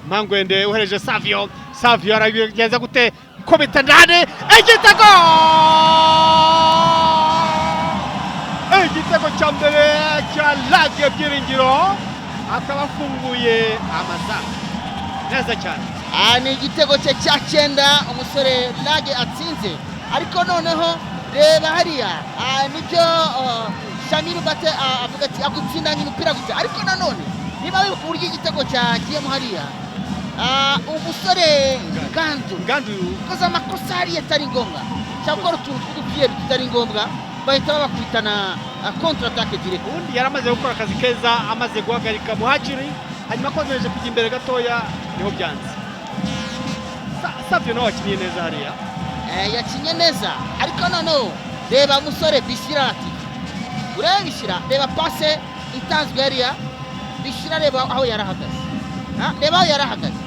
Mangwende uhereje Savio arabigenza gute kubita ndani igitego cya mbere cya Lage Byiringiro akaba afunguye amazamu neza cyane. Ni igitego cye cya 9 umusore Lage atsinze, ariko noneho reba hariya nibyo Shamiru Bate avuga ati agutsindanye umupira gute, ariko nanone niba wibuka uburyo igitego cyagiyemo hariya umusore Gandu koza amakosa hariya atari ngombwa cyakora utuntu tw'udupira tutari ngombwa bahita babakubitana contre attaque direct. Undi yaramaze gukora akazi keza, amaze guhagarika muhajiri hanyuma akomeje kujya imbere gatoya niho byanze. Savio no wakinye neza hariya yakinye neza, ariko noneho reba umusore Bishira ati urabishira, reba passe itanzwe hariya Bishira, reba aho yarahagaze reba aho yarahagaze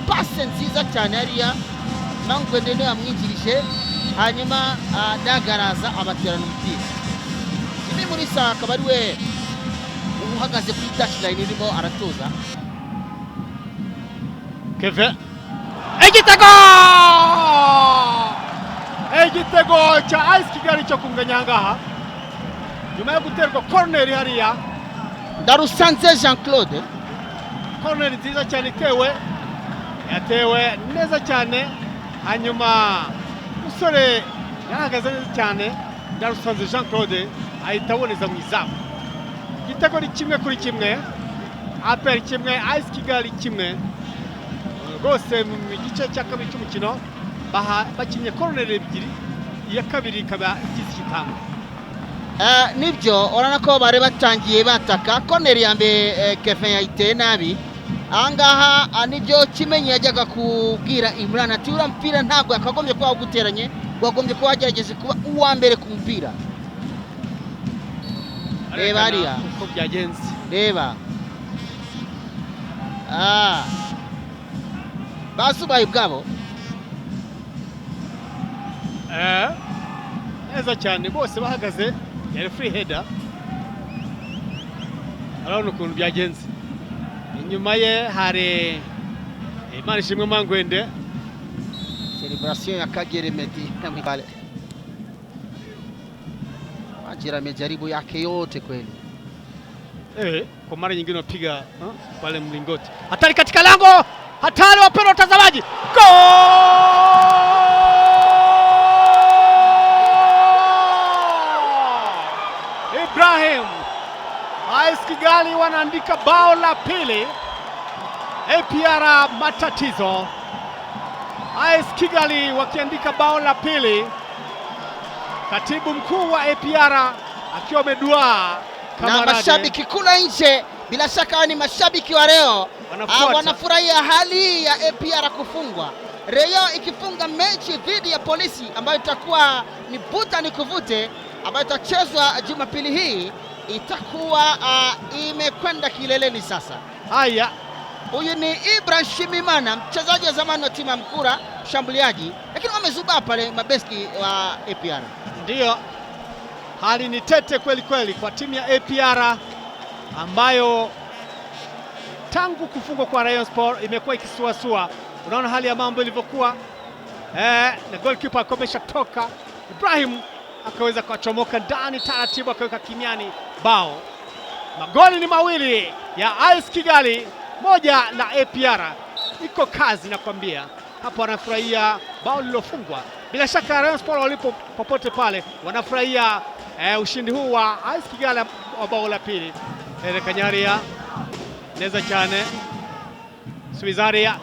passe nziza cyane hariya Mangwende no yamwinjirije hanyuma Dagaraza abaterana umupira. Ibi muri saa akaba ari we uhagaze kuri touchline irimo aratoza. Keve igitego cya AS Kigali cyo kunganya ngaha nyuma yo guterwa corner hariya Ndarusanze Jean Claude, corner nziza cyane yatewe neza cyane, hanyuma musore yarahagaze neza cyane Ndarusanze Jean Claude ahita aboneza mu izamu. Igitego ni 1-1, APR 1 AS Kigali 1 rwose mu gice cya kabiri cy'umukino bakinye corner ebyiri, iya kabiri ikaba igize igitango. Nibyo urana ko bare batangiye bataka corner ya mbere Kevin yayiteye nabi ahangaha, nibyo Kimenyi yajyaga kubwira Imran ati ura mpira ntabwo yakagombye kuba guteranye, wagombye kuba wagerageje kuba uwa mbere ku mpira. Reba hariya uko byagenze, reba basubaye ubwabo neza cyane, bose bahagaze yari free header. Arabona ukuntu byagenze, inyuma ye hari Imanishimwe Mangwende, celebration ya Kagere Medi kamikale ajira mejaribu yake yote kweli. Kwa mara nyingine wapiga pale mlingoti, hatari katika lango, hatari wapenda watazamaji, Ibrahim, AS Kigali wanaandika bao la pili. APR matatizo, AS Kigali wakiandika bao la pili. Katibu mkuu wa APR akiwa amedua na mashabiki kula nje, bila shaka ni mashabiki wa Reo wanafurahia hali ya APR kufungwa. Reo ikifunga mechi dhidi ya Polisi ambayo itakuwa ni buta ni kuvute, ambayo itachezwa Jumapili hii, itakuwa imekwenda kileleni sasa. Haya, huyu ni Ibrahim Shimimana, mchezaji wa zamani wa timu ya Mkura, mshambuliaji, lakini wamezuba pale mabeski wa APR. Ndio hali ni tete kweli kweli kwa timu ya APR ambayo tangu kufungwa kwa Rayon Sport imekuwa ikisuasua. Unaona hali ya mambo ilivyokuwa, na goalkeeper akomesha toka, Ibrahim akaweza kuchomoka ndani taratibu, akaweka kimiani bao. Magoli ni mawili ya AS Kigali, moja la APR. Iko kazi nakwambia hapo, wanafurahia bao lilofungwa. Bila shaka Rayon Sport walipo popote pale wanafurahia ushindi huu wa AS Kigali wa bao la pili. Kanyaria neza cyane Suizaria,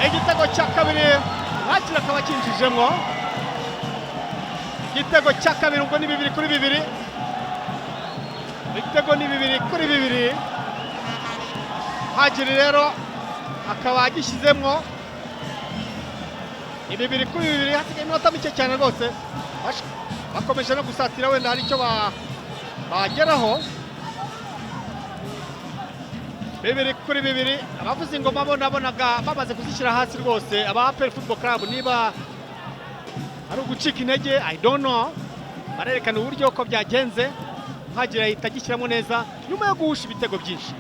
igitego cya kabiri bakira kabakinjijemo. Igitego cya kabiri ubwo ni 2-2, igitego ni 2-2. Hajiri rero akaba agishyizemo 2-2, hasigaye iminota mike cyane rwose, bakomeje no gusatira, wenda hari icyo bageraho. 2-2, abavuze ingoma bonabonaga bamaze kuzishyira hasi rwose. aba APR Football Club niba ari ugucika intege I don't know, barerekana uburyo ko byagenze. muhagera ahita agishyiramo neza nyuma yo guhusha ibitego byinshi.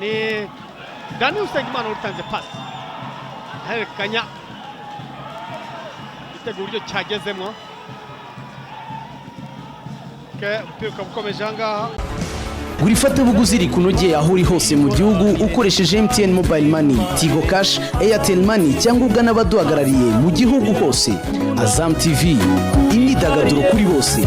Ni Dani Usengimana urutanze pasi aherekanya igitego uburyo cyagezemo. Umupira ukaba ukomeje ahangaha. Gura ifatabuguzi rikunogeye aho uri hose mu gihugu ukoresheje MTN Mobile Money, Tigo Cash, Airtel Money cyangwa ugana abaduhagarariye mu gihugu hose. Azam TV, imyidagaduro kuri bose.